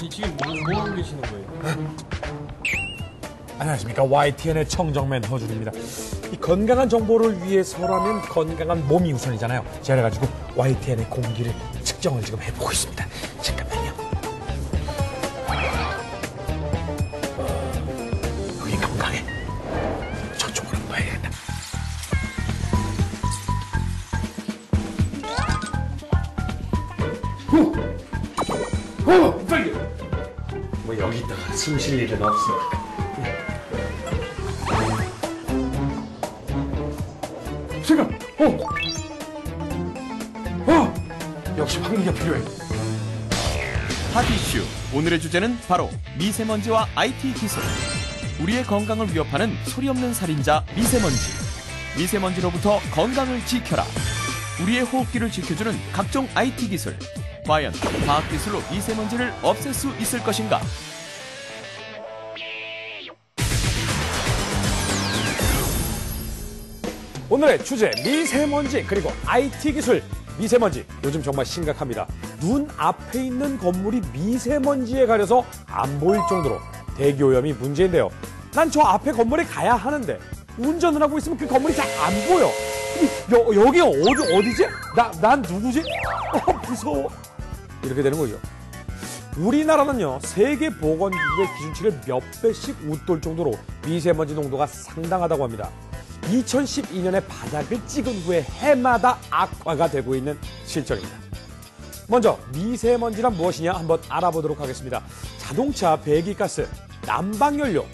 지금 뭐 하고 계시는 거예요? 안녕하십니까. YTN의 청정맨 허준입니다. 이 건강한 정보를 위해서라면 건강한 몸이 우선이잖아요. 제가 그래가지고 YTN의 공기를 측정을 지금 해보고 있습니다. 잠깐만요. 여기 건강해. 저쪽으로 봐야겠다. 빨리! 뭐 여기 있다가 숨 쉴 일은 없어. 지금! 역시 환기가 필요해. 핫 이슈 오늘의 주제는 바로 미세먼지와 IT 기술. 우리의 건강을 위협하는 소리 없는 살인자 미세먼지. 미세먼지로부터 건강을 지켜라. 우리의 호흡기를 지켜주는 각종 IT 기술. 과연 과학 기술로 미세먼지를 없앨 수 있을 것인가? 오늘의 주제 미세먼지 그리고 IT 기술. 미세먼지 요즘 정말 심각합니다. 눈 앞에 있는 건물이 미세먼지에 가려서 안 보일 정도로 대기오염이 문제인데요. 난 저 앞에 건물에 가야 하는데 운전을 하고 있으면 그 건물이 잘 안 보여. 여기가 어디지? 난 누구지? 무서워. 이렇게 되는 거죠. 우리나라는요, 세계보건기구의 기준치를 몇 배씩 웃돌 정도로 미세먼지 농도가 상당하다고 합니다. 2012년에 바닥을 찍은 후에 해마다 악화가 되고 있는 실정입니다. 먼저 미세먼지란 무엇이냐 한번 알아보도록 하겠습니다. 자동차 배기가스, 난방연료,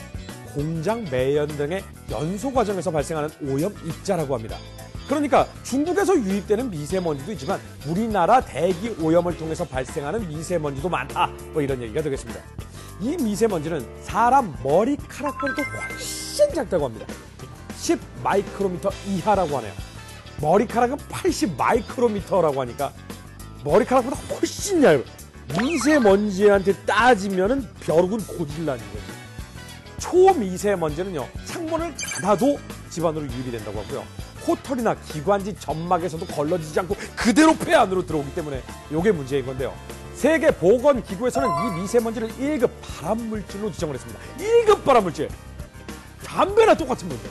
공장 매연 등의 연소 과정에서 발생하는 오염 입자라고 합니다. 그러니까 중국에서 유입되는 미세먼지도 있지만 우리나라 대기 오염을 통해서 발생하는 미세먼지도 많다. 뭐 이런 얘기가 되겠습니다. 이 미세먼지는 사람 머리카락보다도 훨씬 작다고 합니다. 10 마이크로미터 이하라고 하네요. 머리카락은 80 마이크로미터라고 하니까 머리카락보다 훨씬 얇아요. 미세먼지한테 따지면은 벼룩은 고질라는 거죠. 초미세먼지는요, 창문을 닫아도 집안으로 유입이 된다고 하고요. 호털이나 기관지 점막에서도 걸러지지 않고 그대로 폐 안으로 들어오기 때문에 이게 문제인 건데요. 세계보건기구에서는 이 미세먼지를 1급 발암물질로 지정을 했습니다. 1급 발암물질. 담배나 똑같은 문제.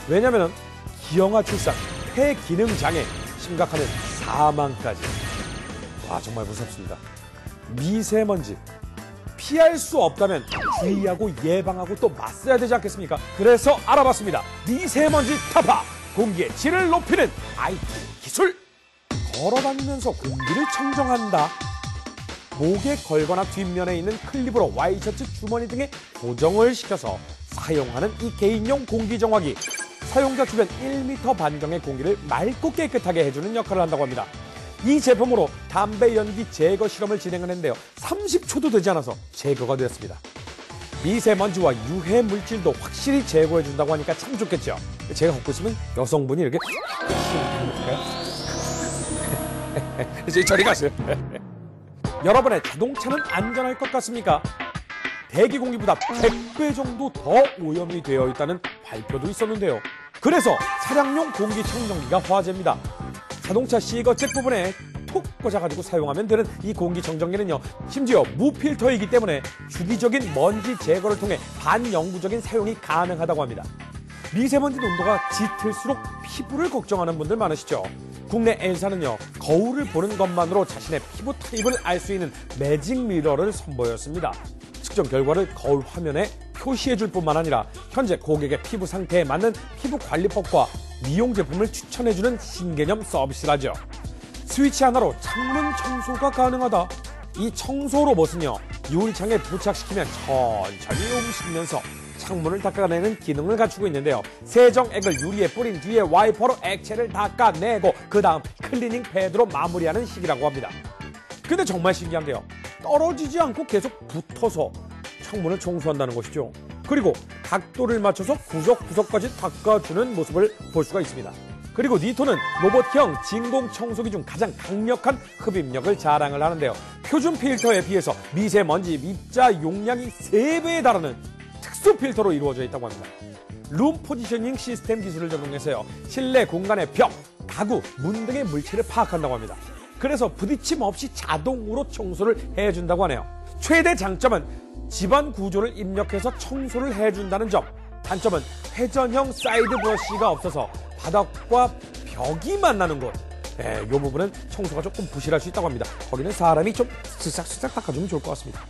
왜냐면은 기형아 출산, 폐기능 장애, 심각하면 사망까지. 와, 정말 무섭습니다. 미세먼지. 피할 수 없다면 주의하고 예방하고 또 맞서야 되지 않겠습니까? 그래서 알아봤습니다. 미세먼지 타파, 공기의 질을 높이는 IT 기술. 걸어다니면서 공기를 청정한다. 목에 걸거나 뒷면에 있는 클립으로 와이셔츠 주머니 등에 고정을 시켜서 사용하는 이 개인용 공기정화기. 사용자 주변 1m 반경의 공기를 맑고 깨끗하게 해주는 역할을 한다고 합니다. 이 제품으로 담배 연기 제거 실험을 진행을 했는데요. 30초도 되지 않아서 제거가 되었습니다. 미세먼지와 유해 물질도 확실히 제거해준다고 하니까 참 좋겠죠. 제가 갖고 있으면 여성분이 이렇게 저리 가세요. 여러분의 자동차는 안전할 것 같습니까? 대기 공기보다 100배 정도 더 오염이 되어 있다는 발표도 있었는데요. 그래서 차량용 공기청정기가 화제입니다. 자동차 시거잭 부분에 톡 꽂아가지고 사용하면 되는 이 공기청정기는요, 심지어 무필터이기 때문에 주기적인 먼지 제거를 통해 반영구적인 사용이 가능하다고 합니다. 미세먼지 농도가 짙을수록 피부를 걱정하는 분들 많으시죠? 국내 N사는요, 거울을 보는 것만으로 자신의 피부 타입을 알 수 있는 매직 미러를 선보였습니다. 측정 결과를 거울 화면에 표시해줄 뿐만 아니라 현재 고객의 피부 상태에 맞는 피부 관리법과 미용 제품을 추천해주는 신개념 서비스라죠. 스위치 하나로 창문 청소가 가능하다. 이 청소 로봇은요, 유리창에 부착시키면 천천히 움직이면서 창문을 닦아내는 기능을 갖추고 있는데요. 세정액을 유리에 뿌린 뒤에 와이퍼로 액체를 닦아내고 그 다음 클리닝 패드로 마무리하는 식이라고 합니다. 근데 정말 신기한 게요, 떨어지지 않고 계속 붙어서 창문을 청소한다는 것이죠. 그리고 각도를 맞춰서 구석구석까지 닦아주는 모습을 볼 수가 있습니다. 그리고 니토는 로봇형 진공 청소기 중 가장 강력한 흡입력을 자랑을 하는데요. 표준 필터에 비해서 미세먼지 입자 용량이 3배에 달하는 특수 필터로 이루어져 있다고 합니다. 룸 포지셔닝 시스템 기술을 적용해서요. 실내 공간의 벽, 가구, 문 등의 물체를 파악한다고 합니다. 그래서 부딪힘 없이 자동으로 청소를 해준다고 하네요. 최대 장점은 집안 구조를 입력해서 청소를 해준다는 점. 단점은 회전형 사이드 브러쉬가 없어서 바닥과 벽이 만나는 곳. 이 부분은 청소가 조금 부실할 수 있다고 합니다. 거기는 사람이 좀 스싹스싹 닦아주면 좋을 것 같습니다.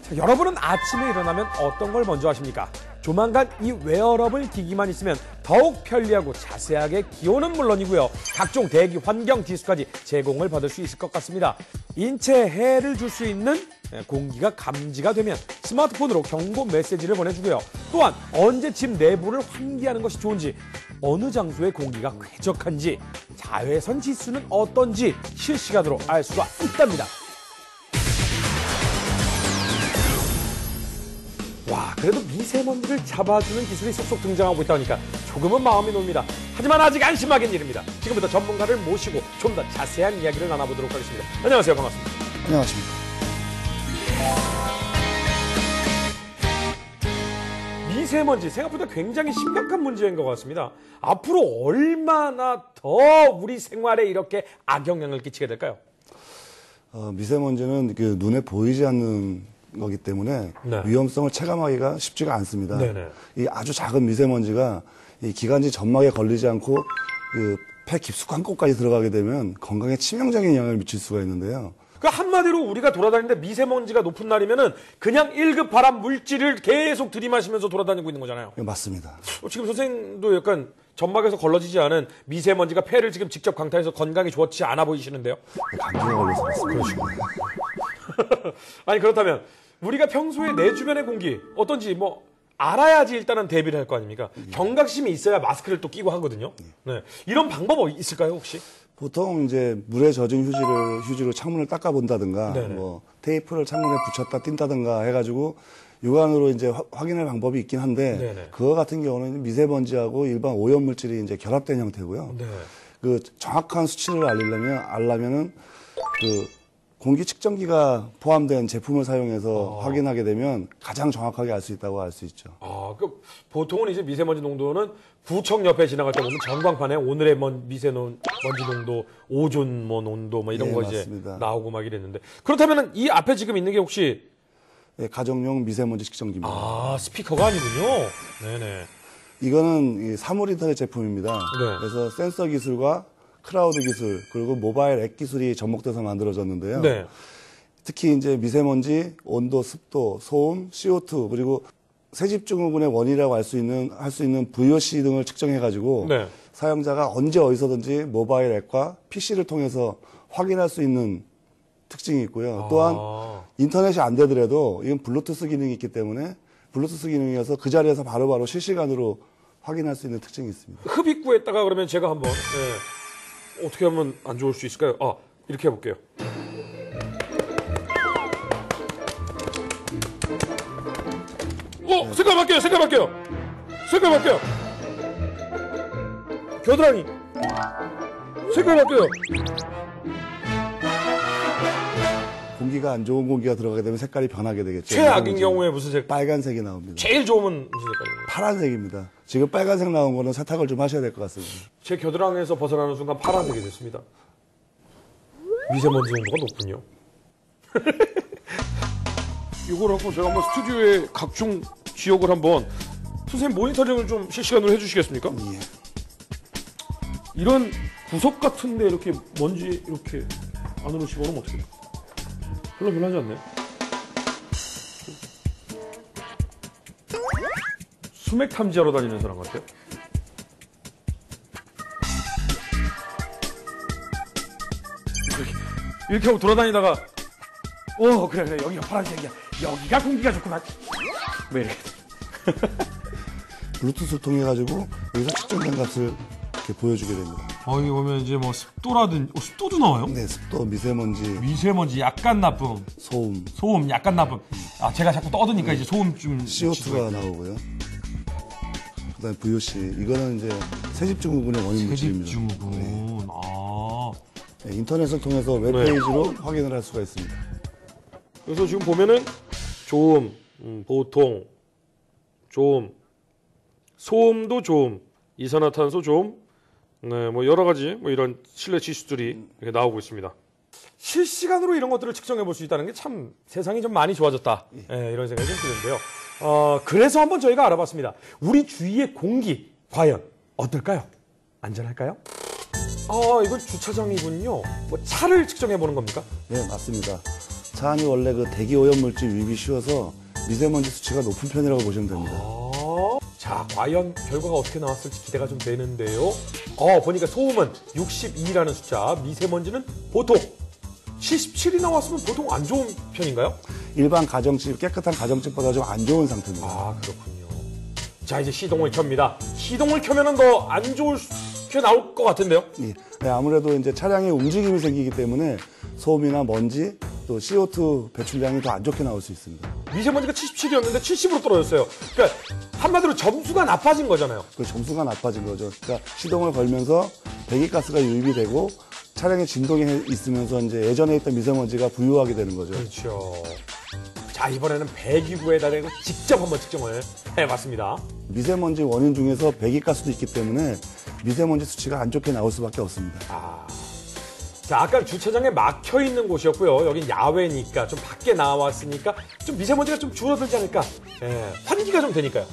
자, 여러분은 아침에 일어나면 어떤 걸 먼저 하십니까? 조만간 이 웨어러블 기기만 있으면 더욱 편리하고 자세하게 기온은 물론이고요. 각종 대기 환경 지수까지 제공을 받을 수 있을 것 같습니다. 인체에 해를 줄 수 있는 공기가 감지가 되면 스마트폰으로 경고 메시지를 보내주고요. 또한 언제 집 내부를 환기하는 것이 좋은지, 어느 장소의 공기가 쾌적한지, 자외선 지수는 어떤지 실시간으로 알 수가 있답니다. 와, 그래도 미세먼지를 잡아주는 기술이 속속 등장하고 있다 보니까 조금은 마음이 놓입니다. 하지만 아직 안심하긴 이릅니다. 지금부터 전문가를 모시고 좀 더 자세한 이야기를 나눠보도록 하겠습니다. 안녕하세요. 반갑습니다. 안녕하십니까. 미세먼지 생각보다 굉장히 심각한 문제인 것 같습니다. 앞으로 얼마나 더 우리 생활에 이렇게 악영향을 끼치게 될까요? 미세먼지는 그 눈에 보이지 않는 거기 때문에 네. 위험성을 체감하기가 쉽지가 않습니다. 네네. 이 아주 작은 미세먼지가 이 기관지 점막에 걸리지 않고 그 폐 깊숙한 곳까지 들어가게 되면 건강에 치명적인 영향을 미칠 수가 있는데요. 그 한마디로 우리가 돌아다니는데 미세먼지가 높은 날이면은 그냥 1급 발암 물질을 계속 들이마시면서 돌아다니고 있는 거잖아요. 네, 맞습니다. 지금 선생님도 약간 점막에서 걸러지지 않은 미세먼지가 폐를 지금 직접 강타해서 건강이 좋지 않아 보이시는데요. 감기가 걸려서 그렇습니다. 아니 그렇다면 우리가 평소에 내 주변의 공기 어떤지 뭐 알아야지 일단은 대비를 할 거 아닙니까? 경각심이 있어야 마스크를 또 끼고 하거든요. 네. 이런 방법 있을까요 혹시? 보통 이제 물에 젖은 휴지로 창문을 닦아본다든가, 네네. 뭐 테이프를 창문에 붙였다 띈다든가 해가지고 육안으로 이제 확인할 방법이 있긴 한데, 네네. 그거 같은 경우는 미세먼지하고 일반 오염 물질이 이제 결합된 형태고요. 네. 그 정확한 수치를 알려면은 그 공기 측정기가 포함된 제품을 사용해서 확인하게 되면 가장 정확하게 알 수 있다고 알 수 있죠. 그 보통은 이제 미세먼지 농도는 구청 옆에 지나갈 때 보면 전광판에 오늘의 미세먼지 농도, 오존 온도 뭐 이런 네, 거 이제 맞습니다. 나오고 막 이랬는데 그렇다면은 이 앞에 지금 있는 게 혹시 예, 가정용 미세먼지 측정기입니다. 스피커가 아니군요. 네네. 이거는 이 사물인터넷 제품입니다. 네. 그래서 센서 기술과 클라우드 기술 그리고 모바일 앱 기술이 접목돼서 만들어졌는데요. 네. 특히 이제 미세먼지, 온도, 습도, 소음, CO2 그리고 새집증후군의 원인이라고 할 수 있는 VOC 등을 측정해가지고 네. 사용자가 언제 어디서든지 모바일 앱과 PC를 통해서 확인할 수 있는 특징이 있고요. 또한 인터넷이 안 되더라도 이건 블루투스 기능이 있기 때문에 블루투스 기능이어서 그 자리에서 바로바로 실시간으로 확인할 수 있는 특징이 있습니다. 흡입구에다가 그러면 제가 한번 어떻게 하면 안 좋을 수 있을까요? 이렇게 해볼게요. 색깔 바뀌어요. 색깔 바뀌어요. 겨드랑이. 색깔 바뀌어요. 공기가 안 좋은 공기가 들어가게 되면 색깔이 변하게 되겠죠. 최악인 경우에 무슨 색깔? 빨간색이 나옵니다. 제일 좋으면 무슨 색깔이에요? 파란색입니다. 지금 빨간색 나온 거는 세탁을 좀 하셔야 될 것 같습니다. 제 겨드랑이에서 벗어나는 순간 파란색이 됐습니다. 미세먼지 농도가 높군요. 이걸 하고 제가 한번 스튜디오의 각종 지역을 한번 선생님 모니터링을 좀 실시간으로 해주시겠습니까? 예. 이런 구석 같은데 이렇게 먼지 이렇게 안으로 집어넣으면 어떻게 돼요? 별로 변하지 않네. 수맥 탐지하러 다니는 사람 같아요. 이렇게 하고 돌아다니다가 그래 여기가 파란색이야. 여기가 공기가 좋구나. 왜 이렇게 블루투스를 통해 가지고 여기서 측정된 값을 이렇게 보여주게 됩니다. 여기 보면 이제 뭐 습도라든 습도도 나와요? 네, 습도, 미세먼지, 미세먼지 약간 나쁨, 소음 약간 나쁨. 제가 자꾸 떠드니까 이제 소음 좀 CO2가 나오고요. 그다음에 VOC 이거는 이제 새집증후군의 원인 물질입니다. 새집증후군. 네, 인터넷을 통해서 웹페이지로 확인을 할 수가 있습니다. 그래서 지금 보면은 좋음, 보통, 좋음, 소음도 좋음, 이산화탄소 좋음, 네, 뭐 여러 가지 뭐 이런 실내 지수들이 이렇게 나오고 있습니다. 실시간으로 이런 것들을 측정해 볼 수 있다는 게 참 세상이 좀 많이 좋아졌다. 네, 이런 생각이 좀 드는데요. 그래서 한번 저희가 알아봤습니다. 우리 주위의 공기 과연 어떨까요? 안전할까요? 이건 주차장이군요. 뭐 차를 측정해 보는 겁니까? 네, 맞습니다. 차 안이 원래 그 대기 오염 물질 유입이 쉬워서 미세먼지 수치가 높은 편이라고 보시면 됩니다. 자, 과연 결과가 어떻게 나왔을지 기대가 좀 되는데요. 보니까 소음은 62라는 숫자, 미세먼지는 보통 77이 나왔으면 보통 안 좋은 편인가요? 일반 가정집, 깨끗한 가정집보다 좀 안 좋은 상태입니다. 그렇군요. 자, 이제 시동을 켭니다. 시동을 켜면은 더 안 좋게 나올 것 같은데요? 예. 네, 아무래도 이제 차량에 움직임이 생기기 때문에 소음이나 먼지, 또 CO2 배출량이 더 안 좋게 나올 수 있습니다. 미세먼지가 77이었는데 70으로 떨어졌어요. 그러니까 한마디로 점수가 나빠진 거잖아요. 그 점수가 나빠진 거죠. 그러니까 시동을 걸면서 배기가스가 유입이 되고 차량에 진동이 있으면서 이제 예전에 있던 미세먼지가 부유하게 되는 거죠. 그렇죠. 자, 이번에는 배기구에다 대고 직접 한번 측정을 해봤습니다. 미세먼지 원인 중에서 배기가스도 있기 때문에 미세먼지 수치가 안 좋게 나올 수밖에 없습니다. 자, 아까 주차장에 막혀 있는 곳이었고요. 여긴 야외니까 좀 밖에 나왔으니까 좀 미세먼지가 좀 줄어들지 않을까. 환기가 좀 되니까요.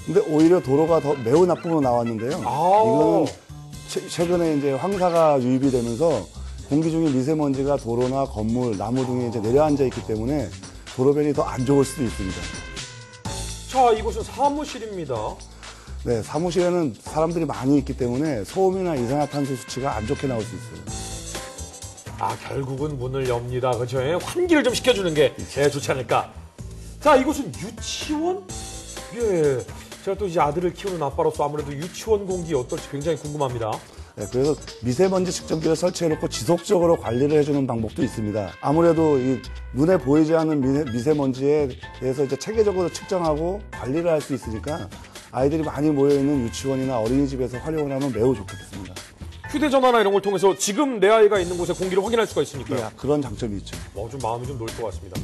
근데 오히려 도로가 더 매우 나쁨으로 나왔는데요. 이거는 최근에 이제 황사가 유입이 되면서 공기 중에 미세먼지가 도로나 건물, 나무 등에 이제 내려앉아 있기 때문에 도로변이 더 안 좋을 수도 있습니다. 자, 이곳은 사무실입니다. 네, 사무실에는 사람들이 많이 있기 때문에 소음이나 이산화탄소 수치가 안 좋게 나올 수 있어요. 결국은 문을 엽니다. 그렇죠? 환기를 좀 시켜주는 게 좋지 않을까. 자, 이곳은 유치원? 예. 제가 또 이제 아들을 키우는 아빠로서 아무래도 유치원 공기 어떨지 굉장히 궁금합니다. 네, 그래서 미세먼지 측정기를 설치해놓고 지속적으로 관리를 해주는 방법도 있습니다. 아무래도 이 눈에 보이지 않는 미세먼지에 대해서 이제 체계적으로 측정하고 관리를 할 수 있으니까 아이들이 많이 모여있는 유치원이나 어린이집에서 활용을 하면 매우 좋겠습니다. 휴대전화나 이런 걸 통해서 지금 내 아이가 있는 곳의 공기를 확인할 수가 있으니까요. 예, 그런 장점이 있죠. 좀 마음이 좀 놓일 것 같습니다.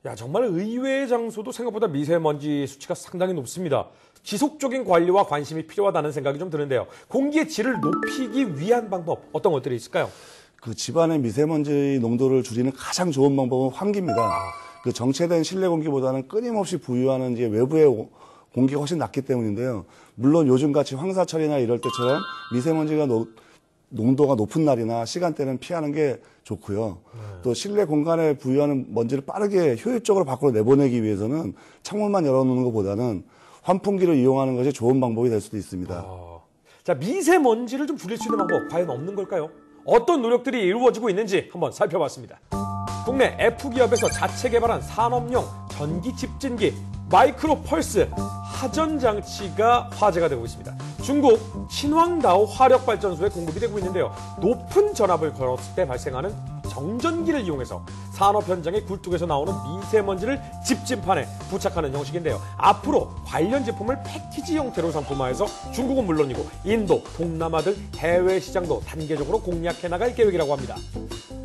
야, 정말 의외의 장소도 생각보다 미세먼지 수치가 상당히 높습니다. 지속적인 관리와 관심이 필요하다는 생각이 좀 드는데요. 공기의 질을 높이기 위한 방법, 어떤 것들이 있을까요? 그 집안의 미세먼지 농도를 줄이는 가장 좋은 방법은 환기입니다. 그 정체된 실내 공기보다는 끊임없이 부유하는 이제 외부의 공기가 훨씬 낫기 때문인데요. 물론 요즘같이 황사철이나 이럴 때처럼 미세먼지가 농도가 높은 날이나 시간대는 피하는 게 좋고요. 또 실내 공간에 부유하는 먼지를 빠르게 효율적으로 밖으로 내보내기 위해서는 창문만 열어놓는 것보다는 환풍기를 이용하는 것이 좋은 방법이 될 수도 있습니다. 자, 미세먼지를 좀 줄일 수 있는 방법 과연 없는 걸까요? 어떤 노력들이 이루어지고 있는지 한번 살펴봤습니다. 국내 F기업에서 자체 개발한 산업용 전기 집진기 마이크로 펄스 하전장치가 화제가 되고 있습니다. 중국 신왕다오 화력발전소에 공급이 되고 있는데요. 높은 전압을 걸었을 때 발생하는 정전기를 이용해서 산업 현장의 굴뚝에서 나오는 미세먼지를 집진판에 부착하는 형식인데요. 앞으로 관련 제품을 패키지 형태로 상품화해서 중국은 물론이고 인도, 동남아 등 해외 시장도 단계적으로 공략해 나갈 계획이라고 합니다.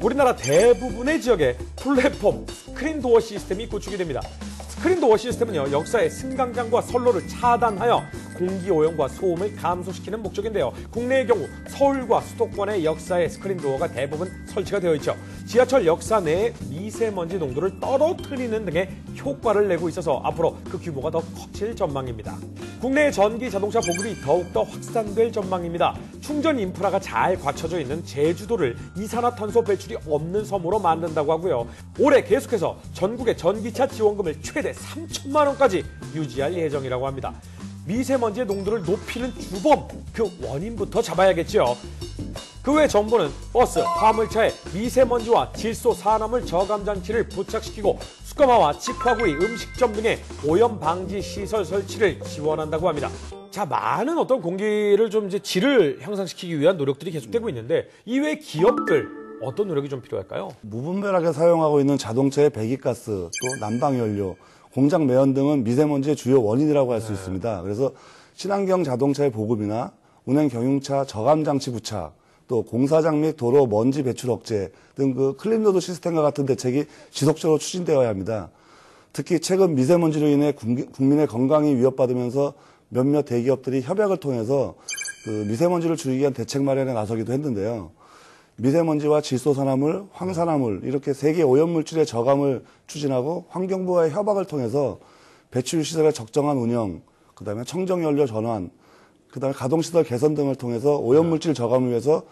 우리나라 대부분의 지역에 플랫폼 스크린 도어 시스템이 구축이 됩니다. 스크린 도어 시스템은요, 역사의 승강장과 선로를 차단하여 공기 오염과 소음을 감소시키는 목적인데요. 국내의 경우 서울과 수도권의 역사의 스크린 도어가 대부분 설치가 되어 있죠. 지하철 역사 내에 미세먼지 농도를 떨어뜨리는 등의 효과를 내고 있어서 앞으로 그 규모가 더 커질 전망입니다. 국내의 전기 자동차 보급이 더욱더 확산될 전망입니다. 충전 인프라가 잘 갖춰져 있는 제주도를 이산화탄소 배출이 없는 섬으로 만든다고 하고요. 올해 계속해서 전국의 전기차 지원금을 최대 3천만 원까지 유지할 예정이라고 합니다. 미세먼지의 농도를 높이는 주범, 그 원인부터 잡아야겠죠. 그 외 정부는 버스, 화물차에 미세먼지와 질소 산화물 저감 장치를 부착시키고 수거마와 직화구이, 음식점 등의 오염 방지 시설 설치를 지원한다고 합니다. 자, 많은 어떤 공기를 좀 이제 질을 향상시키기 위한 노력들이 계속되고 있는데 이외 기업들 어떤 노력이 좀 필요할까요? 무분별하게 사용하고 있는 자동차의 배기가스, 또 난방연료, 공장 매연 등은 미세먼지의 주요 원인이라고 할 수 있습니다. 그래서 친환경 자동차의 보급이나 운행 경유차 저감 장치 부착, 또 공사장 및 도로 먼지 배출 억제 등 그 클린로드 시스템과 같은 대책이 지속적으로 추진되어야 합니다. 특히 최근 미세먼지로 인해 국민의 건강이 위협받으면서 몇몇 대기업들이 협약을 통해서 그 미세먼지를 줄이기 위한 대책 마련에 나서기도 했는데요. 미세먼지와 질소산화물, 황산화물 이렇게 세계 오염물질의 저감을 추진하고 환경부와의 협약을 통해서 배출 시설의 적정한 운영, 그다음에 청정연료 전환, 그다음에 가동시설 개선 등을 통해서 오염물질 저감을 위해서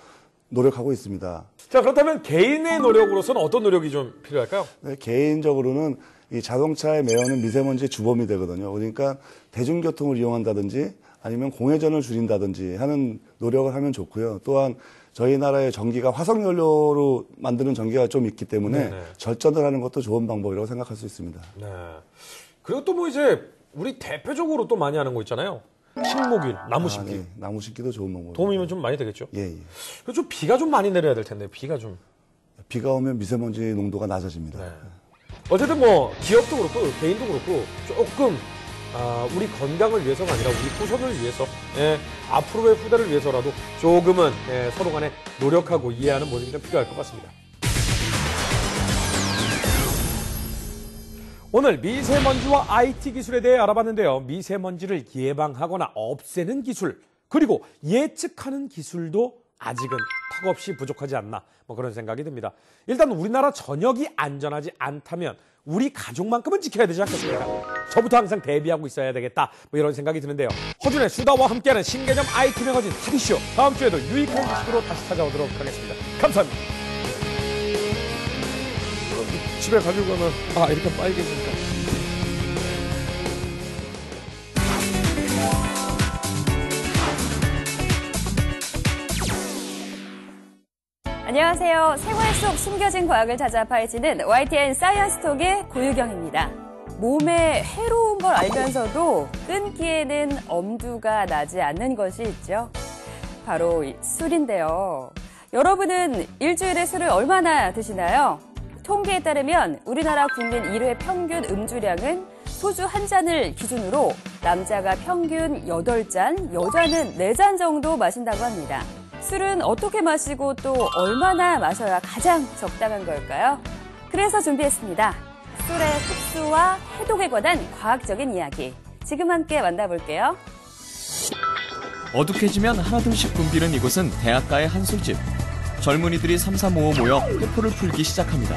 노력하고 있습니다. 자, 그렇다면 개인의 노력으로서는 어떤 노력이 좀 필요할까요? 네, 개인적으로는 이 자동차의 매연은 미세먼지의 주범이 되거든요. 그러니까 대중교통을 이용한다든지 아니면 공회전을 줄인다든지 하는 노력을 하면 좋고요. 또한 저희 나라의 전기가 화석연료로 만드는 전기가 좀 있기 때문에 네네. 절전을 하는 것도 좋은 방법이라고 생각할 수 있습니다. 네. 그리고 또 뭐 이제 우리 대표적으로 또 많이 하는 거 있잖아요. 식목일, 나무 심기. 네, 나무 심기도 좋은 방법. 도움이면 좀 많이 되겠죠? 예, 예. 그리고 좀 비가 좀 많이 내려야 될 텐데, 비가 좀. 비가 오면 미세먼지 농도가 낮아집니다. 네. 어쨌든 뭐, 기업도 그렇고, 개인도 그렇고, 조금, 우리 건강을 위해서가 아니라 우리 후손을 위해서, 예, 앞으로의 후대를 위해서라도 조금은 예, 서로 간에 노력하고 이해하는 모습이 좀 필요할 것 같습니다. 오늘 미세먼지와 IT 기술에 대해 알아봤는데요. 미세먼지를 예방하거나 없애는 기술, 그리고 예측하는 기술도 아직은 턱없이 부족하지 않나, 뭐 그런 생각이 듭니다. 일단 우리나라 전역이 안전하지 않다면 우리 가족만큼은 지켜야 되지 않겠습니까? 저부터 항상 대비하고 있어야 되겠다, 뭐 이런 생각이 드는데요. 허준의 수다와 함께하는 신개념 IT 매거진 하디쇼, 다음 주에도 유익한 소식으로 다시 찾아오도록 하겠습니다. 감사합니다. 집에 가지고 가면 이렇게 빨개진다. 안녕하세요. 생활 속 숨겨진 과학을 찾아 파헤치는 YTN 사이언스톡의 고유경입니다. 몸에 해로운 걸 알면서도 끊기에는 엄두가 나지 않는 것이 있죠. 바로 술인데요. 여러분은 일주일에 술을 얼마나 드시나요? 통계에 따르면 우리나라 국민 1회 평균 음주량은 소주 한 잔을 기준으로 남자가 평균 8잔, 여자는 4잔 정도 마신다고 합니다. 술은 어떻게 마시고 또 얼마나 마셔야 가장 적당한 걸까요? 그래서 준비했습니다. 술의 흡수와 해독에 관한 과학적인 이야기. 지금 함께 만나볼게요. 어둑해지면 하나둘씩 붐비는 이곳은 대학가의 한 술집. 젊은이들이 삼삼오오 모여 회포를 풀기 시작합니다.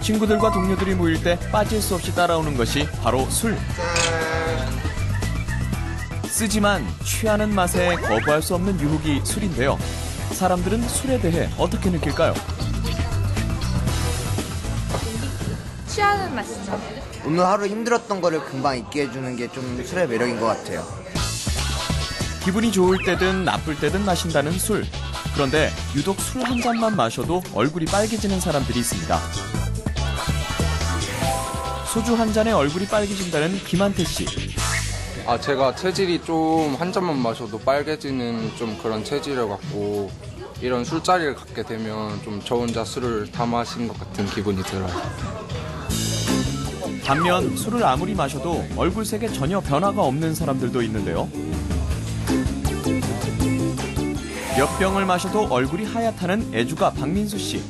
친구들과 동료들이 모일 때 빠질 수 없이 따라오는 것이 바로 술. 쓰지만 취하는 맛에 거부할 수 없는 유혹이 술인데요. 사람들은 술에 대해 어떻게 느낄까요? 취하는 맛이죠. 오늘 하루 힘들었던 거를 금방 잊게 해주는 게 좀 술의 매력인 것 같아요. 기분이 좋을 때든 나쁠 때든 마신다는 술. 그런데 유독 술 한 잔만 마셔도 얼굴이 빨개지는 사람들이 있습니다. 소주 한 잔에 얼굴이 빨개진다는 김한태 씨. 제가 체질이 좀 한 잔만 마셔도 빨개지는 좀 그런 체질을 갖고 이런 술자리를 갖게 되면 좀 저 혼자 술을 다 마신 것 같은 기분이 들어요. 반면 술을 아무리 마셔도 얼굴색에 전혀 변화가 없는 사람들도 있는데요. 몇 병을 마셔도 얼굴이 하얗다는 애주가 박민수 씨.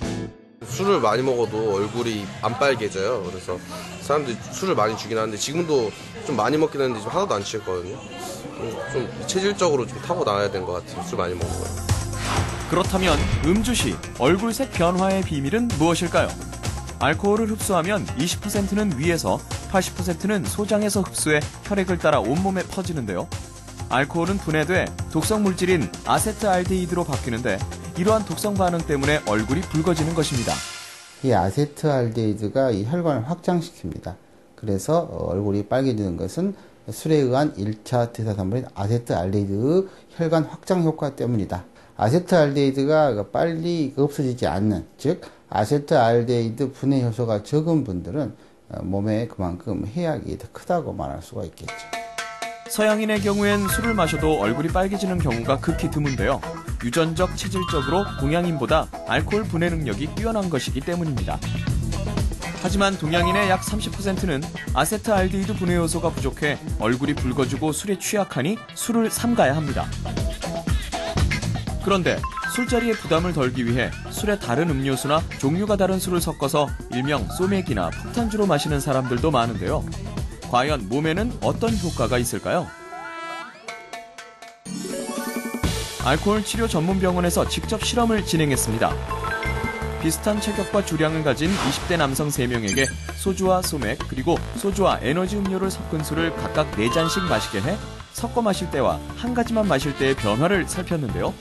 술을 많이 먹어도 얼굴이 안 빨개져요. 그래서 사람들이 술을 많이 주긴 하는데 지금도 좀 많이 먹긴 했는데 지금 하나도 안 취했거든요. 좀 체질적으로 좀 타고나야 된 것 같아요. 술 많이 먹는 거예요. 그렇다면 음주 시 얼굴색 변화의 비밀은 무엇일까요? 알코올을 흡수하면 20%는 위에서 80%는 소장에서 흡수해 혈액을 따라 온몸에 퍼지는데요. 알코올은 분해돼 독성 물질인 아세트알데히드로 바뀌는데 이러한 독성 반응 때문에 얼굴이 붉어지는 것입니다. 이 아세트알데히드가 이 혈관을 확장시킵니다. 그래서 얼굴이 빨개지는 것은 술에 의한 1차 대사산물인 아세트알데히드 혈관 확장 효과 때문이다. 아세트알데히드가 빨리 없어지지 않는, 즉 아세트알데히드 분해 효소가 적은 분들은 몸에 그만큼 해악이 더 크다고 말할 수가 있겠죠. 서양인의 경우엔 술을 마셔도 얼굴이 빨개지는 경우가 극히 드문데요. 유전적, 체질적으로 동양인보다 알코올 분해 능력이 뛰어난 것이기 때문입니다. 하지만 동양인의 약 30%는 아세트알데히드 분해 요소가 부족해 얼굴이 붉어지고 술에 취약하니 술을 삼가야 합니다. 그런데 술자리의 부담을 덜기 위해 술에 다른 음료수나 종류가 다른 술을 섞어서 일명 소맥이나 폭탄주로 마시는 사람들도 많은데요. 과연 몸에는 어떤 효과가 있을까요? 알코올 치료 전문 병원에서 직접 실험을 진행했습니다. 비슷한 체격과 주량을 가진 20대 남성 3명에게 소주와 소맥 그리고 소주와 에너지 음료를 섞은 술을 각각 4잔씩 마시게 해 섞어 마실 때와 한 가지만 마실 때의 변화를 살폈는데요.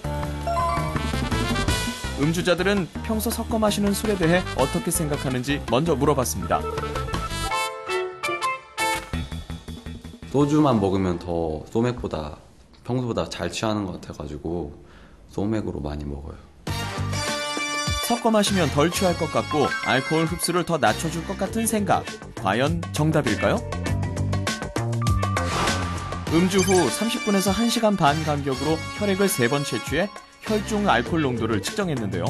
음주자들은 평소 섞어 마시는 술에 대해 어떻게 생각하는지 먼저 물어봤습니다. 소주만 먹으면 더 소맥보다 평소보다 잘 취하는 것 같아가지고 소맥으로 많이 먹어요. 섞어 마시면 덜 취할 것 같고 알코올 흡수를 더 낮춰줄 것 같은 생각. 과연 정답일까요? 음주 후 30분에서 1시간 반 간격으로 혈액을 3번 채취해 혈중 알코올 농도를 측정했는데요.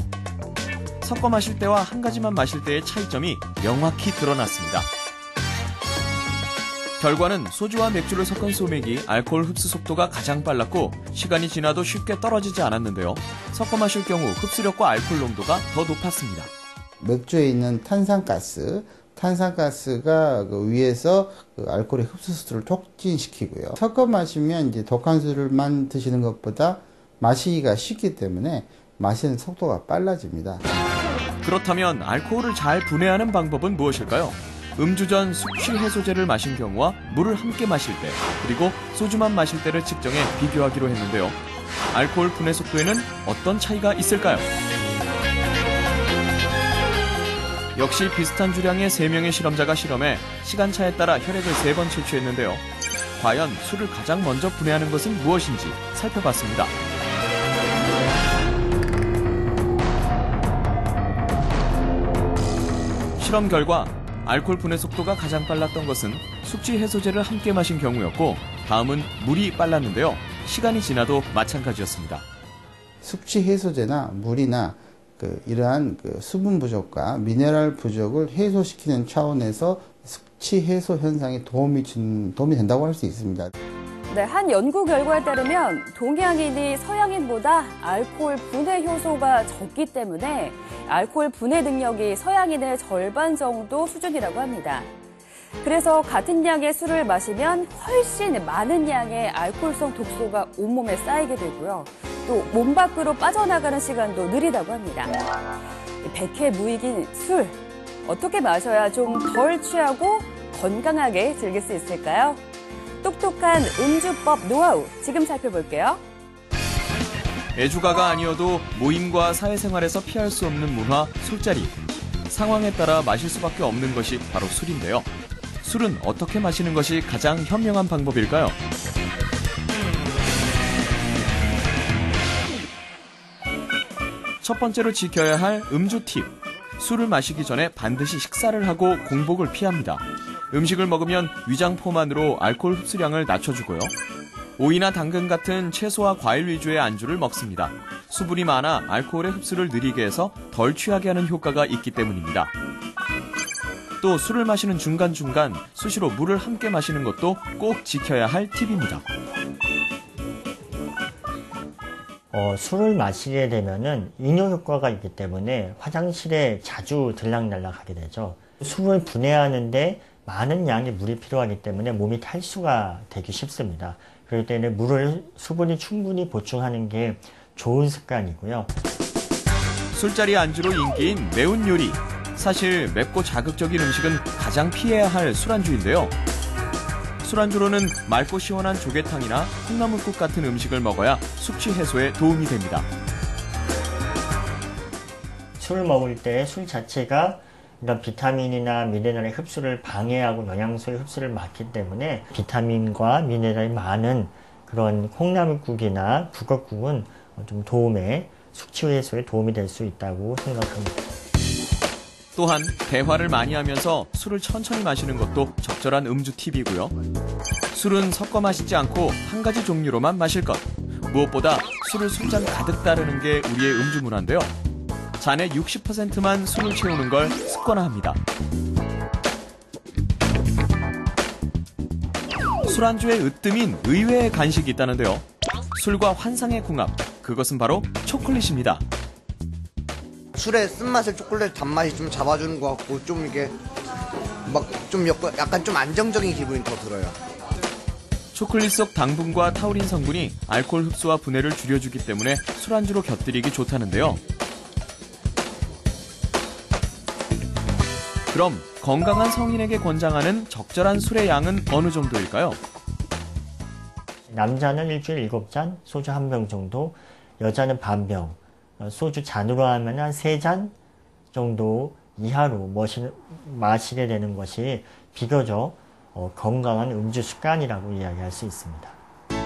섞어 마실 때와 한 가지만 마실 때의 차이점이 명확히 드러났습니다. 결과는 소주와 맥주를 섞은 소맥이 알코올 흡수 속도가 가장 빨랐고 시간이 지나도 쉽게 떨어지지 않았는데요. 섞어 마실 경우 흡수력과 알코올 농도가 더 높았습니다. 맥주에 있는 탄산가스가 그 위에서 그 알코올의 흡수 속도를 촉진시키고요. 섞어 마시면 이제 독한 술만 드시는 것보다 마시기가 쉽기 때문에 마시는 속도가 빨라집니다. 그렇다면 알코올을 잘 분해하는 방법은 무엇일까요? 음주 전 숙취 해소제를 마신 경우와 물을 함께 마실 때, 그리고 소주만 마실 때를 측정해 비교하기로 했는데요. 알코올 분해 속도에는 어떤 차이가 있을까요? 역시 비슷한 주량의 3명의 실험자가 실험해 시간차에 따라 혈액을 3번 채취했는데요. 과연 술을 가장 먼저 분해하는 것은 무엇인지 살펴봤습니다. 실험 결과 알코올 분해 속도가 가장 빨랐던 것은 숙취 해소제를 함께 마신 경우였고 다음은 물이 빨랐는데요. 시간이 지나도 마찬가지였습니다. 숙취 해소제나 물이나 이러한 수분 부족과 미네랄 부족을 해소시키는 차원에서 숙취 해소 현상에 도움이 된다고 할 수 있습니다. 네, 한 연구 결과에 따르면 동양인이 서양인보다 알코올 분해 효소가 적기 때문에 알코올 분해 능력이 서양인의 절반 정도 수준이라고 합니다. 그래서 같은 양의 술을 마시면 훨씬 많은 양의 알코올성 독소가 온몸에 쌓이게 되고요. 또 몸 밖으로 빠져나가는 시간도 느리다고 합니다. 백해무익인 술, 어떻게 마셔야 좀 덜 취하고 건강하게 즐길 수 있을까요? 똑똑한 음주법 노하우 지금 살펴볼게요. 애주가가 아니어도 모임과 사회생활에서 피할 수 없는 문화, 술자리. 상황에 따라 마실 수밖에 없는 것이 바로 술인데요. 술은 어떻게 마시는 것이 가장 현명한 방법일까요? 첫 번째로 지켜야 할 음주 팁. 술을 마시기 전에 반드시 식사를 하고 공복을 피합니다. 음식을 먹으면 위장포만으로 알코올 흡수량을 낮춰주고요. 오이나 당근 같은 채소와 과일 위주의 안주를 먹습니다. 수분이 많아 알코올의 흡수를 느리게 해서 덜 취하게 하는 효과가 있기 때문입니다. 또 술을 마시는 중간중간 수시로 물을 함께 마시는 것도 꼭 지켜야 할 팁입니다. 술을 마시게 되면은 이뇨 효과가 있기 때문에 화장실에 자주 들락날락하게 되죠. 술을 분해하는데 많은 양의 물이 필요하기 때문에 몸이 탈수가 되기 쉽습니다. 그럴 때는 물을 수분이 충분히 보충하는 게 좋은 습관이고요. 술자리 안주로 인기인 매운 요리. 사실 맵고 자극적인 음식은 가장 피해야 할 술안주인데요. 술안주로는 맑고 시원한 조개탕이나 콩나물국 같은 음식을 먹어야 숙취 해소에 도움이 됩니다. 술을 먹을 때 술 자체가 이런 비타민이나 미네랄의 흡수를 방해하고 영양소의 흡수를 막기 때문에 비타민과 미네랄이 많은 그런 콩나물국이나 북엇국은 좀 숙취 해소에 도움이 될 수 있다고 생각합니다. 또한 대화를 많이 하면서 술을 천천히 마시는 것도 적절한 음주 팁이고요. 술은 섞어 마시지 않고 한 가지 종류로만 마실 것. 무엇보다 술을 술잔 가득 따르는 게 우리의 음주 문화인데요. 잔의 60%만 술을 채우는 걸 습관화합니다. 술안주에 으뜸인 의외의 간식이 있다는데요. 술과 환상의 궁합, 그 그것은 바로 초콜릿입니다. 술의 쓴맛을 초콜릿 단맛이 좀 잡아주는 것 같고 좀 이게 막 좀 약간 좀 안정적인 기분이 더 들어요. 초콜릿 속 당분과 타우린 성분이 알코올 흡수와 분해를 줄여주기 때문에 술안주로 곁들이기 좋다는데요. 그럼 건강한 성인에게 권장하는 적절한 술의 양은 어느 정도일까요? 남자는 일주일에 7잔, 소주 1병 정도, 여자는 반병, 소주 잔으로 하면 한 3잔 정도 이하로 마시게 되는 것이 비교적 건강한 음주 습관이라고 이야기할 수 있습니다.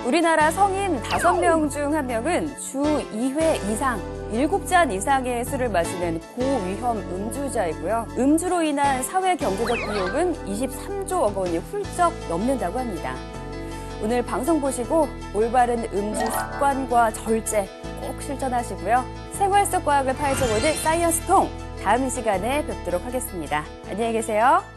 우리나라 성인 5명 중 1명은 주 2회 이상, 7잔 이상의 술을 마시는 고위험 음주자이고요. 음주로 인한 사회 경제적 비용은 23조 원이 훌쩍 넘는다고 합니다. 오늘 방송 보시고 올바른 음주 습관과 절제 꼭 실천하시고요. 생활 속 과학을 파헤쳐보는 사이언스통, 다음 시간에 뵙도록 하겠습니다. 안녕히 계세요.